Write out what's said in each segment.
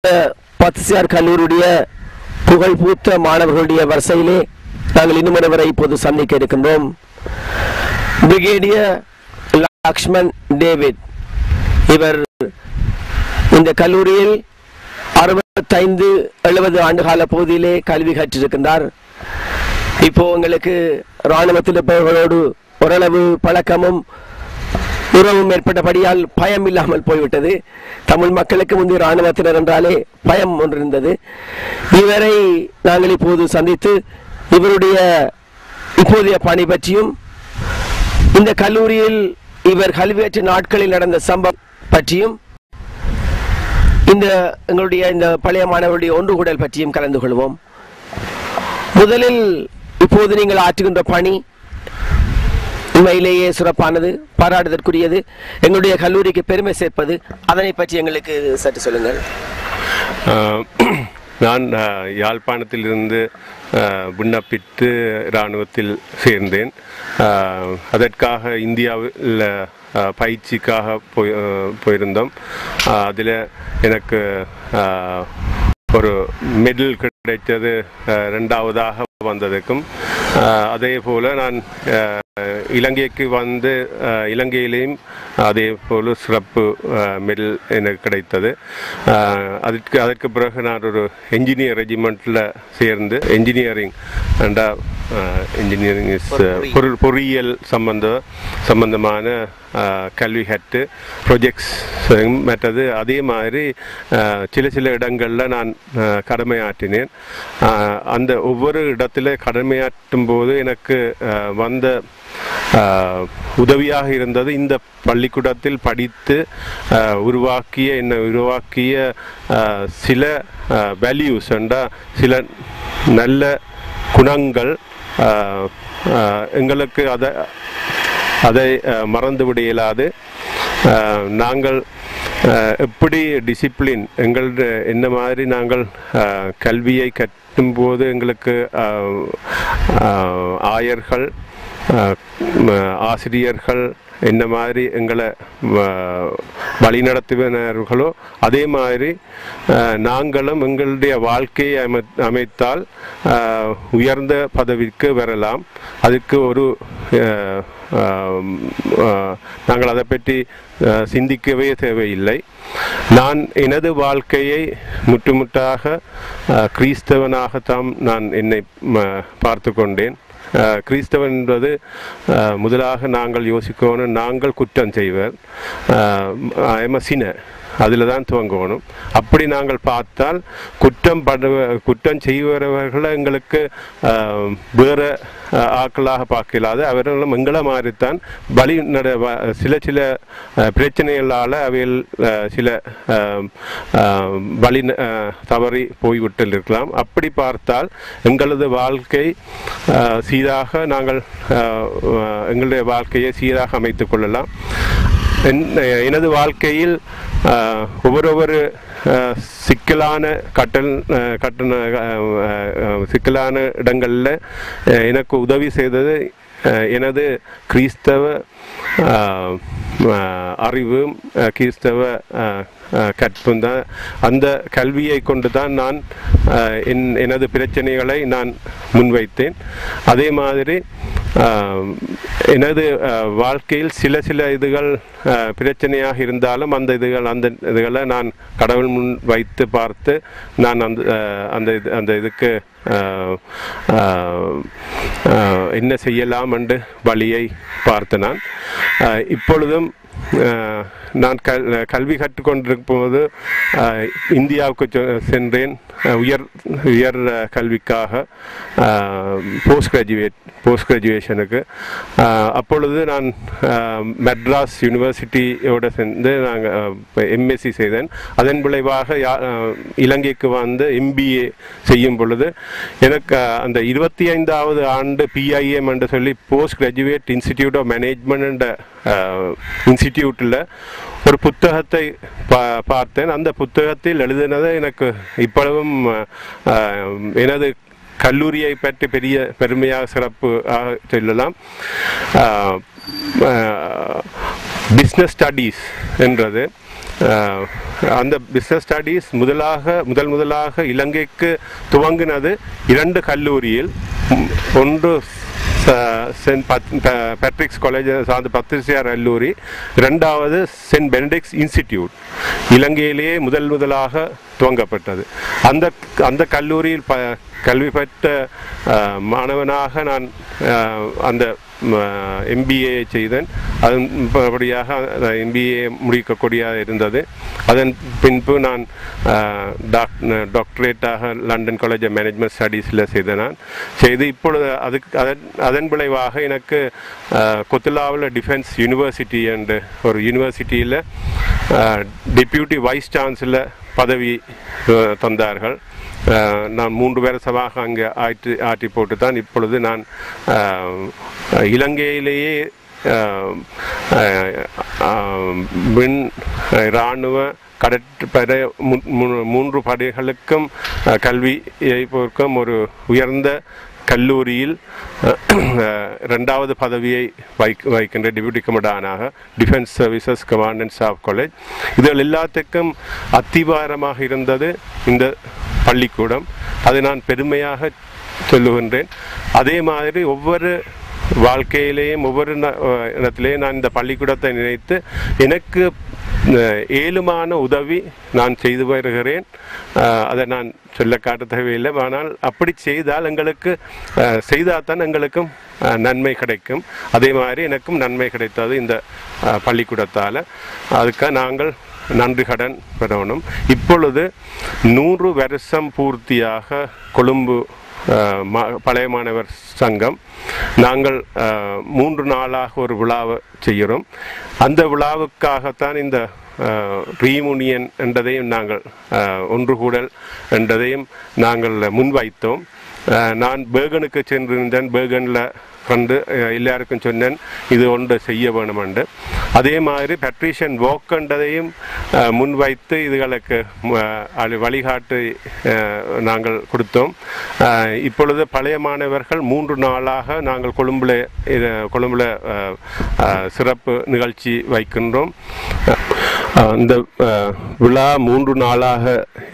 பத்சியார் கல்லூரியுடைய புகழ்பூத்த மாணவர்களுடைய வரிசையிலே நாங்கள் இன்னும் ஒருவரை இப்போது சந்திக்க இருக்கின்றோம். Brigadier Lakshman David. இவர் இந்த கல்லூரியில் 65-70 ஆண்டுகால பகுதியிலே கல்வி கற்றிருக்கின்றார். இப்போ உங்களுக்கு இராணுவத்தில் இருப்பவர்களோடு ஓரளவு பழக்கமும் உறவும் ஏற்பட்டபடியால் பயம் இல்லாமல் போய்விட்டது. தமிழ் மக்களுக்கு முந்தைய இராணுவத்தினர் என்றாலே பயம் ஒன்று இருந்தது. இவரை நாங்கள் இப்போது சந்தித்து இவருடைய இப்போதைய பணி பற்றியும் இந்த கல்லூரியில் இவர் கல்வியற்ற நாட்களில் நடந்த சம்பவம் பற்றியும் எங்களுடைய இந்த பழைய மாணவருடைய ஒன்றுகூடல் பற்றியும் கலந்து கொள்வோம். முதலில் இப்போது நீங்கள் ஆற்றுகின்ற பணி உண்மையிலேயே சிறப்பானது, பாராட்டுதற்குரியது, எங்களுடைய கல்லூரிக்கு பெருமை சேர்ப்பது. அதனை பற்றி எங்களுக்கு சற்று சொல்லுங்கள். நான் யாழ்ப்பாணத்திலிருந்து விண்ணப்பித்து இராணுவத்தில் சேர்ந்தேன். அதற்காக இந்தியாவில் பயிற்சிக்காக போயிருந்தோம். அதில் எனக்கு ஒரு மெடல் கிடைத்தது, 2ஆவதாக வந்ததுக்கும். அதே போல் நான் இலங்கைக்கு வந்து இலங்கையிலேயும் அதே போல் சிறப்பு மெடல் எனக்கு கிடைத்தது. அதற்கு பிறகு நான் ஒரு என்ஜினியர் ரெஜிமெண்ட்டில் சேர்ந்து இன்ஜினியரிங் பொறியியல் சம்பந்தமான கல்வி கற்று ப்ரொஜெக்ட்ஸ் மற்றது அதே மாதிரி சில இடங்களில் நான் கடமையாற்றினேன். அந்த ஒவ்வொரு இடத்துல கடமையாற்றும் போது எனக்கு வந்த உதவியாக இருந்தது இந்த பள்ளிக்கூடத்தில் படித்து உருவாக்கிய சில வேல்யூஸ் சில நல்ல குணங்கள் எங்களுக்கு அதை மறந்துவிட இயலாது. நாங்கள் எப்படி டிசிப்ளின் என்ன மாதிரி நாங்கள் கல்வியை கற்றும்போது எங்களுக்கு ஆயர்கள் ஆசிரியர்கள் என்ன மாதிரி எங்களை வழிநடத்துவனர்களோ அதே மாதிரி நாங்களும் எங்களுடைய வாழ்க்கையை அமைத்தால் உயர்ந்த பதவிக்கு வரலாம். அதுக்கு ஒரு நாங்கள் அதை பற்றி சிந்திக்கவே தேவையில்லை. நான் எனது வாழ்க்கையை முற்றுமுட்டாக கிறிஸ்தவனாகத்தான் நான் என்னை பார்த்து கொண்டேன். கிறிஸ்தவன் என்பது முதலாக நாங்கள் யோசிக்கணும், நாங்கள் குற்றம் செய்வர், சின்னர், அதில் தான் துவங்கணும். அப்படி நாங்கள் பார்த்தால் குற்றம் செய்வர்களை எங்களுக்கு வேறு ஆக்களாக பார்க்கலாது. அவர்களும் எங்களை மாதிரித்தான் சில பிரச்சனைகளால் அவைகள் சில வழி தவறி போய்விட்டு இருக்கலாம். அப்படி பார்த்தால் எங்களது வாழ்க்கை சீராக நாங்கள் எங்களுடைய வாழ்க்கையை சீராக அமைத்துக் கொள்ளலாம். எனது வாழ்க்கையில் ஒவ்வொரு சிக்கலான சிக்கலான இடங்களில் எனக்கு உதவி செய்தது எனது கிறிஸ்தவ அறிவும் கிறிஸ்தவ கற்பும் தான். அந்த கல்வியை கொண்டு தான் நான் எனது பிரச்சனைகளை நான் முன்வைத்தேன். அதே மாதிரி எனது வாழ்க்கையில் சில இதுகள் பிரச்சனையாக இருந்தாலும் அந்த இதுகளை நான் கடவுள் முன் வைத்து பார்த்து நான் அந்த இதுக்கு என்ன செய்யலாம் என்று வழியை பார்த்து நான் இப்பொழுதும் நான் கல்வி கற்றுக்கொண்டிருக்கும் போது இந்தியாவுக்கு சென்றேன் உயர் கல்விக்காக போஸ்ட் கிராஜுவேஷனுக்கு. அப்பொழுது நான் மெட்ராஸ் யூனிவர்சிட்டியோடு சேர்ந்து நாங்கள் எம்எஸ்சி செய்தேன். அதன் விளைவாக இலங்கைக்கு வந்து MBA செய்யும் பொழுது எனக்கு அந்த 25வது ஆண்டு PIM என்று சொல்லி post graduate institute of management இன்ஸ்டிடியூட்டில் ஒரு புத்தகத்தை பார்த்தேன். அந்த புத்தகத்தில் எழுதினதை எனக்கு இப்பொழுதும் எனது கல்லூரியை பற்றி பெரிய பெருமையாக சிறப்பாக சொல்லலாம். பிஸ்னஸ் ஸ்டடீஸ் என்றது அந்த பிஸ்னஸ் ஸ்டடீஸ் முதலாக இலங்கைக்கு துவங்கினது 2 கல்லூரியில். ஒன்று சென்ட் பேட்ரிக்ஸ் காலேஜ் சார்ந்த பத்திரிசியார் கல்லூரி, 2வது சென்ட் பெனடிக்ட்ஸ் இன்ஸ்டிடியூட் இலங்கையிலேயே முதலாக துவங்கப்பட்டது. அந்த கல்லூரியில் கல்வி பெற்ற மாணவனாக நான் அந்த MBA செய்தேன். அதன்படியாக MBA முடிக்கக்கூடியதாக இருந்தது. அதன் பின்பு நான் டாக்டரேட்டாக லண்டன் காலேஜ் ஆஃப் மேனேஜ்மெண்ட் ஸ்டடீஸில் செய்து இப்பொழுது அதன் விளைவாக எனக்கு கொத்துலாவில் டிஃபென்ஸ் யூனிவர்சிட்டி என்ற ஒரு யூனிவர்சிட்டியில் டெப்யூட்டி வைஸ் சான்சலர் பதவி தந்தார்கள். நான் 3 வருஷமாக அங்கே ஆற்றி போட்டு தான் இப்பொழுது நான் இலங்கையிலேயே விண் இராணுவ கடற்படை 3 படைகளுக்கும் கல்வியை பொறுக்கும் ஒரு உயர்ந்த கல்லூரியில் 2வது பதவியை வைக்கின்ற டெப்யூட்டி கமாண்டராக defence services command and staff college. இதில் எல்லாத்துக்கும் அத்திவாரமாக இருந்தது இந்த பள்ளிக்கூடம். அதை நான் பெருமையாக சொல்லுகின்றேன். அதே மாதிரி ஒவ்வொரு வாழ்க்கையிலேயும் ஒவ்வொரு இடத்திலேயும் நான் இந்த பள்ளிக்கூடத்தை நினைத்து எனக்கு ஏழுமான உதவி நான் செய்து வருகிறேன். அதை நான் சொல்ல காட்ட தேவையில்லை. ஆனால் அப்படி செய்தால் தான் எங்களுக்கும் நன்மை கிடைக்கும். அதே மாதிரி எனக்கும் நன்மை கிடைத்தது இந்த பள்ளிக்கூடத்தால். அதுக்காக நாங்கள் நன்றி கடன் பெறணும். இப்பொழுது 100 வருஷம் பூர்த்தியாக கொழும்பு பழைய மாணவர் சங்கம் நாங்கள் 3 நாளாக ஒரு விழாவை செய்கிறோம். அந்த விழாவுக்காகத்தான் இந்த ரீயூனியன் என்றதையும் நாங்கள் ஒன்று கூடல் என்றதையும் நாங்கள் முன்வைத்தோம். நான் பேர்கனுக்கு சென்றிருந்தேன். பேர்கனில் கண்டு எல்லாருக்கும் சொன்னேன் இது ஒன்று செய்ய வேணும் என்று. அதே மாதிரி பெட்ரிஷியன் வாக்கன்றதையும் முன்வைத்து இதுகளுக்கு வழிகாட்டு நாங்கள் கொடுத்தோம். இப்பொழுது பழைய மாணவர்கள் 3 நாளாக நாங்கள் கொழும்புல சிறப்பு நிகழ்ச்சி வைக்கின்றோம். இந்த விழா 3 நாளாக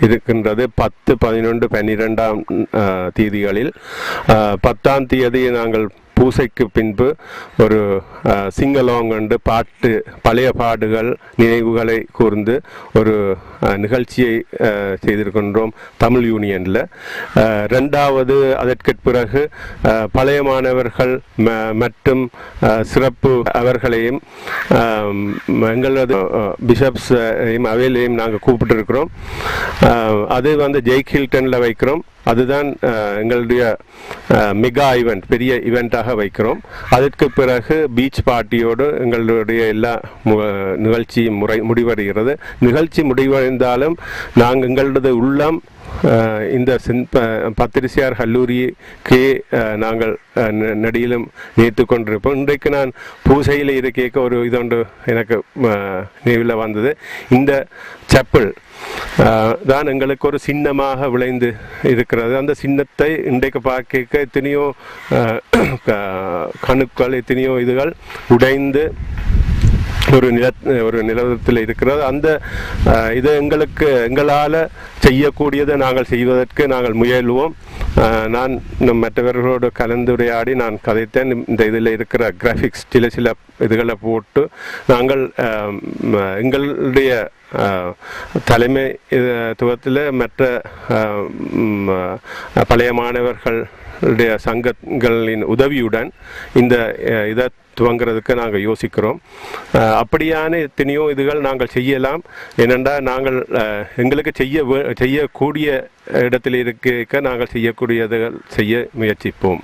இருக்கின்றது. 10, 11, 12ஆம் தேதிகளில் 10ஆம் தேதி நாங்கள் பூசைக்கு பின்பு ஒரு சிங்கலாங் என்று பாட்டு பழைய பாடுகள் நினைவுகளை கூர்ந்து ஒரு நிகழ்ச்சியை செய்திருக்கின்றோம் தமிழ் யூனியனில். 2வது அதற்கு பிறகு பழைய மாணவர்கள் மற்றும் சிறப்பு அவர்களையும் எங்களது பிஷப்ஸையும் அவையிலையும் நாங்கள் கூப்பிட்டுருக்கிறோம். அது ஜெய்க் ஹில்டனில் வைக்கிறோம். அதுதான் எங்களுடைய மெகா ஈவெண்ட், பெரிய ஈவெண்ட்டாக வைக்கிறோம். அதற்கு பிறகு பீச் பார்ட்டியோடு எங்களுடைய எல்லா நிகழ்ச்சியும் முடிவடைகிறது. நிகழ்ச்சி முடிவடைந்தாலும் நாங்கள் எங்களது உள்ளம் இந்த பத்திரிசியார் கல்லூரிக்கு நாங்கள் நடியிலும் நேற்று கொண்டிருப்போம். இன்றைக்கு நான் பூசையில் இருக்க ஒரு இதொன்று எனக்கு நினைவில் வந்தது. இந்த செப்பல் தான் எங்களுக்கு ஒரு சின்னமாக விளைந்து இருக்கிறது. அந்த சின்னத்தை இன்றைக்கு பார்க்க எத்தனையோ கணுக்கள் எத்தனையோ இதுகள் உடைந்து ஒரு நிலவரத்தில் இருக்கிறது. அந்த இது எங்களால் செய்யக்கூடியதை நாங்கள் செய்வதற்கு நாங்கள் முயல்வோம். நான் மற்றவர்களோடு கலந்துரையாடி நான் கதைத்தேன். இந்த இதில் இருக்கிற கிராஃபிக்ஸ் சில இதுகளை போட்டு நாங்கள் எங்களுடைய தலைமைத்துவத்தில் மற்ற பழைய மாணவர்களுடைய சங்கங்களின் உதவியுடன் இந்த இதை துவங்கிறதுக்கு நாங்கள் யோசிக்கிறோம். அப்படியான எத்தனையோ இதுகள் நாங்கள் செய்யலாம். ஏனென்றால் நாங்கள் எங்களுக்கு செய்யக்கூடிய இடத்தில் இருக்க நாங்கள் செய்யக்கூடியதுகள் செய்ய முயற்சிப்போம்.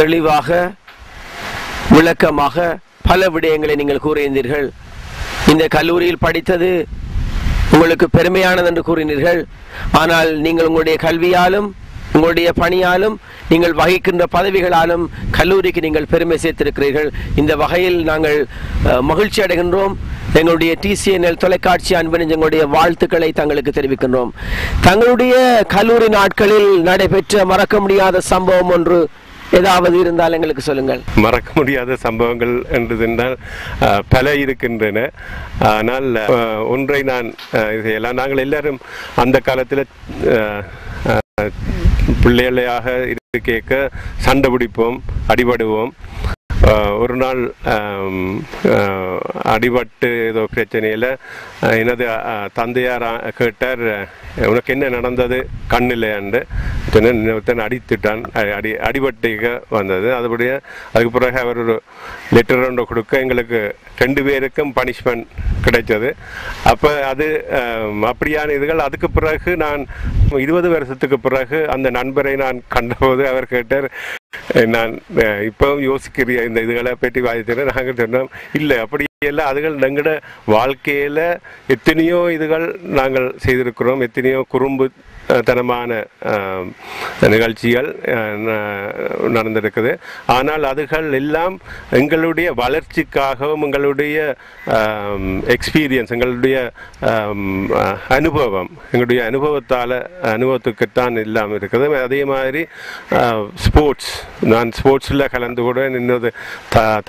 தெளிவாக விளக்கமாக பல விடயங்களை நீங்கள் கூறியிருந்தீர்கள். இந்த கல்லூரியில் படித்தது உங்களுக்கு பெருமையானது என்று கூறினீர்கள். ஆனால் நீங்கள் உங்களுடைய கல்வியாலும் உங்களுடைய பணியாலும் நீங்கள் வகிக்கின்ற பதவிகளாலும் கல்லூரிக்கு நீங்கள் பெருமை சேர்த்திருக்கிறீர்கள். இந்த வகையில் நாங்கள் மகிழ்ச்சி அடைகின்றோம். எங்களுடைய TCNL தொலைக்காட்சி அன்பு எங்களுடைய வாழ்த்துக்களை தங்களுக்கு தெரிவிக்கின்றோம். தங்களுடைய கல்லூரி நாட்களில் நடைபெற்ற மறக்க முடியாத சம்பவம் ஒன்று ஏதாவது இருந்தால் எங்களுக்கு சொல்லுங்கள். மறக்க முடியாத சம்பவங்கள் என்றால் பல இருக்கின்றன. ஆனால் ஒன்றை நான் செய்யலாம். நாங்கள் எல்லாரும் அந்த காலத்தில் பிள்ளைகளையாக கேட்க சண்டை பிடிப்போம், அடிபடுவோம். ஒரு நாள் அடிபட்டு ஏதோ பிரச்சனையில் எனது தந்தையார் கேட்டார், உனக்கு என்ன நடந்தது கண்ணில்லையாண்டு சொன்னேன். அடித்துட்டான், அடிபட்டுக்க வந்தது. அதுபடியே அதுக்கு பிறகு அவர் ஒரு லெட்டர் ஒன்று கொடுக்க எங்களுக்கு 2 பேருக்கும் பனிஷ்மெண்ட் கிடைச்சது. அப்போ அது அப்படியான இதுகள். அதுக்கு பிறகு நான் 20 வருஷத்துக்கு பிறகு அந்த நண்பரை நான் கண்டபோது அவர் கேட்டார், நான் இப்பவும் யோசிக்கிறேன் இந்த இதுகளை பற்றி வாதித்தேன். நாங்கள் சொன்னோம், இல்லை அப்படி எல்லாம் அதுகள் எங்களோட வாழ்க்கையில் எத்தனையோ இதுகள் நாங்கள் செய்திருக்கிறோம், எத்தனையோ குறும்பு தனமான நிகழ்ச்சிகள் நடந்திருக்குது. ஆனால் அதுகள் எல்லாம் எங்களுடைய வளர்ச்சிக்காகவும் எங்களுடைய எக்ஸ்பீரியன்ஸ், எங்களுடைய அனுபவம், எங்களுடைய அனுபவத்துக்குத்தான் இல்லாமல் இருக்குது. அதே மாதிரி ஸ்போர்ட்ஸ், நான் ஸ்போர்ட்ஸில் கலந்து கூட இன்னொரு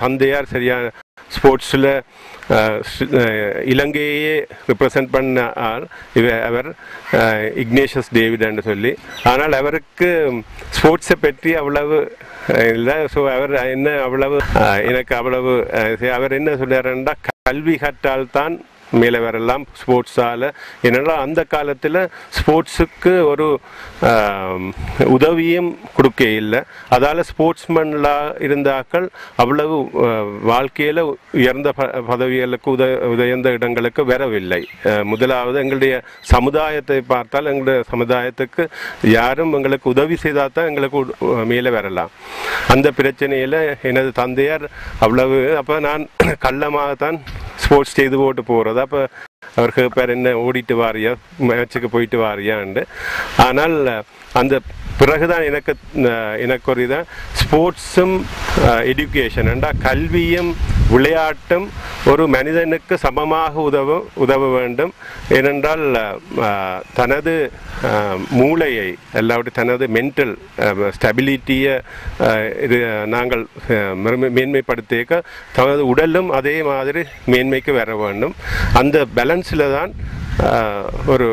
தந்தையார் சரியான ஸ்போர்ட்ஸில் இலங்கையே ரிப்ரசன்ட் பண்ண ஆள் அவர் இக்னேஷியஸ் டேவிட் என்று சொல்லி. ஆனால் அவருக்கு ஸ்போர்ட்ஸை பற்றி அவ்வளவு இல்லை. ஸோ அவர் என்ன அவ்வளவு எனக்கு அவ்வளவு அவர் என்ன சொல்றாருன்னா, கல்வி கற்றால்தான் மேலே வரலாம் ஸ்போர்ட்ஸால். ஏன்னா அந்த காலத்தில் ஸ்போர்ட்ஸுக்கு ஒரு உதவியும் கொடுக்க இல்லை. அதால் ஸ்போர்ட்ஸ்மேன்லாம் இருந்தாக்கள் அவ்வளவு வாழ்க்கையில் உயர்ந்த பதவிகளுக்கு உயர்ந்த இடங்களுக்கு வரவில்லை. முதலாவது எங்களுடைய சமுதாயத்தை பார்த்தால் எங்களுடைய சமுதாயத்துக்கு யாரும் எங்களுக்கு உதவி செய்தால் தான் எங்களுக்கு மேலே வரலாம். அந்த பிரச்சனையில் எனது தந்தையார் அவ்வளவு, அப்போ நான் கள்ளமாகத்தான் ஸ்போர்ட்ஸ் செய்து போட்டு போகிறது. அப்போ அவர் கேட்பார், என்ன ஓடிட்டு வாரியா, மேட்சுக்கு போயிட்டு வாரியான்னு. ஆனால் அந்த பிறகுதான் எனக்கு ஒரு இதான் ஸ்போர்ட்ஸும் எஜுகேஷன் என்றா கல்வியும் விளையாட்டும் ஒரு மனிதனுக்கு சமமாக உதவ வேண்டும். ஏனென்றால் தனது மூளையை எல்லாவற்றையும் தனது மென்டல் ஸ்டெபிலிட்டியை நாங்கள் மேன்மைப்படுத்திக்க தனது உடலும் அதே மாதிரி மேன்மைக்கு வர வேண்டும். அந்த பேலன்ஸில் தான் ஒரு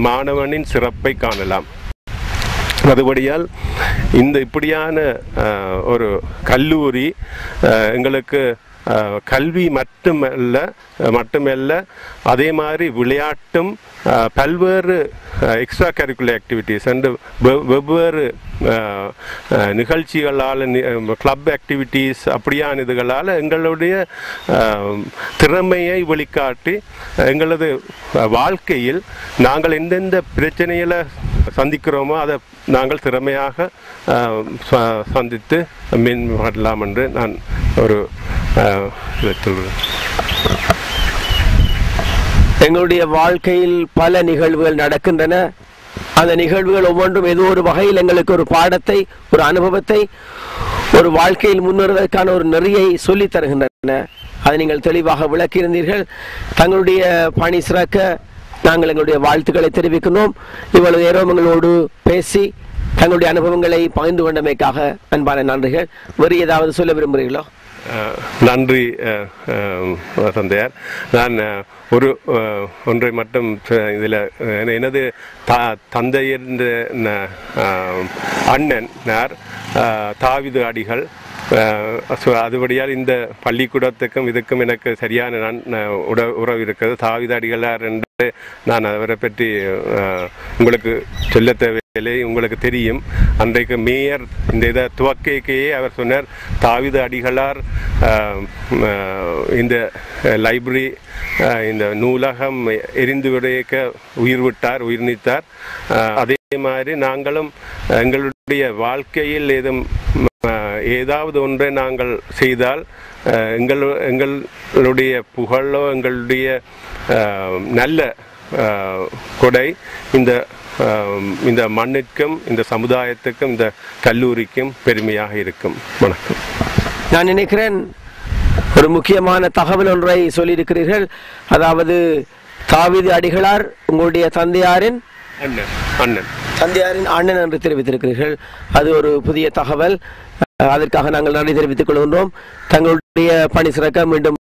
மாணவனின் சிறப்பை காணலாம். அதுபடியால் இந்த இப்படியான ஒரு கல்லூரி எங்களுக்கு கல்வி மட்டுமல்ல அதே மாதிரி விளையாட்டும் பல்வேறு எக்ஸ்ட்ரா கரிக்குலர் ஆக்டிவிட்டீஸ் அண்டு வெவ்வேறு நிகழ்ச்சிகளால் கிளப் ஆக்டிவிட்டீஸ் அப்படியான இதுகளால் எங்களுடைய திறமையை வெளிக்காட்டி எங்களது வாழ்க்கையில் நாங்கள் எந்தெந்த பிரச்சனைகளை சந்திக்கிறோமோ அதை நாங்கள் திறமையாக சந்தித்து மேம்படலாம் என்று நான் ஒரு எங்களுடைய வாழ்க்கையில் பல நிகழ்வுகள் நடக்கின்றன. அந்த நிகழ்வுகள் ஒவ்வொன்றும் ஏதோ ஒரு வகையில் எங்களுக்கு ஒரு பாடத்தை, ஒரு அனுபவத்தை, ஒரு வாழ்க்கையில் முன்னேறுவதற்கான ஒரு நெறியை சொல்லித் தருகின்றன. அதை நீங்கள் தெளிவாக விளக்கியிருந்தீர்கள். தங்களுடைய பணி சிறக்க நாங்கள் எங்களுடைய வாழ்த்துக்களை தெரிவிக்கிறோம். இவ்வளவு நேரம் எங்களோடு பேசி தங்களுடைய அனுபவங்களை பகிர்ந்து கொண்டமைக்காக அன்பான நன்றிகள். வேறு ஏதாவது சொல்ல விரும்புகிறீர்களோ? நன்றி தந்தையார். நான் ஒன்றை மட்டும் இதில் எனது தந்தையின் அண்ணன் தாவீது அடிகள். அதுபடியால் இந்த பள்ளிக்கூடத்துக்கும் இதுக்கும் எனக்கு சரியான உறவு இருக்கிறது. தாவீது அடிகளார் என்று நான் அவரை பற்றி உங்களுக்கு சொல்ல தேவையில்லை, உங்களுக்கு தெரியும். அன்றைக்கு மேயர் இந்த இதை துவக்கையே அவர் சொன்னார், தாவீது அடிகளார் இந்த லைப்ரரி இந்த நூலகம் எரிந்து விடைக்க உயிர் நீத்தார். அதே மாதிரி நாங்களும் எங்களுடைய வாழ்க்கையில் ஏதாவது ஒன்றை நாங்கள் செய்தால் எங்களுடைய புகழோ எங்களுடைய நல்ல கொடை இந்த மண்ணிற்கும் இந்த சமுதாயத்துக்கும் இந்த கல்லூரிக்கும் பெருமையாக இருக்கும். வணக்கம். நான் நினைக்கிறேன் ஒரு முக்கியமான தகவல் ஒன்றை சொல்லியிருக்கிறீர்கள். அதாவது தாவீது அடிகளார் உங்களுடைய தந்தையாரின் அண்ணன் தந்தையாரின் அண்ணன் என்று தெரிவித்திருக்கிறீர்கள். அது ஒரு புதிய தகவல். அதற்காக நாங்கள் நன்றி தெரிவித்துக் கொள்கின்றோம். தங்களுடைய பணி சிறக்க மீண்டும்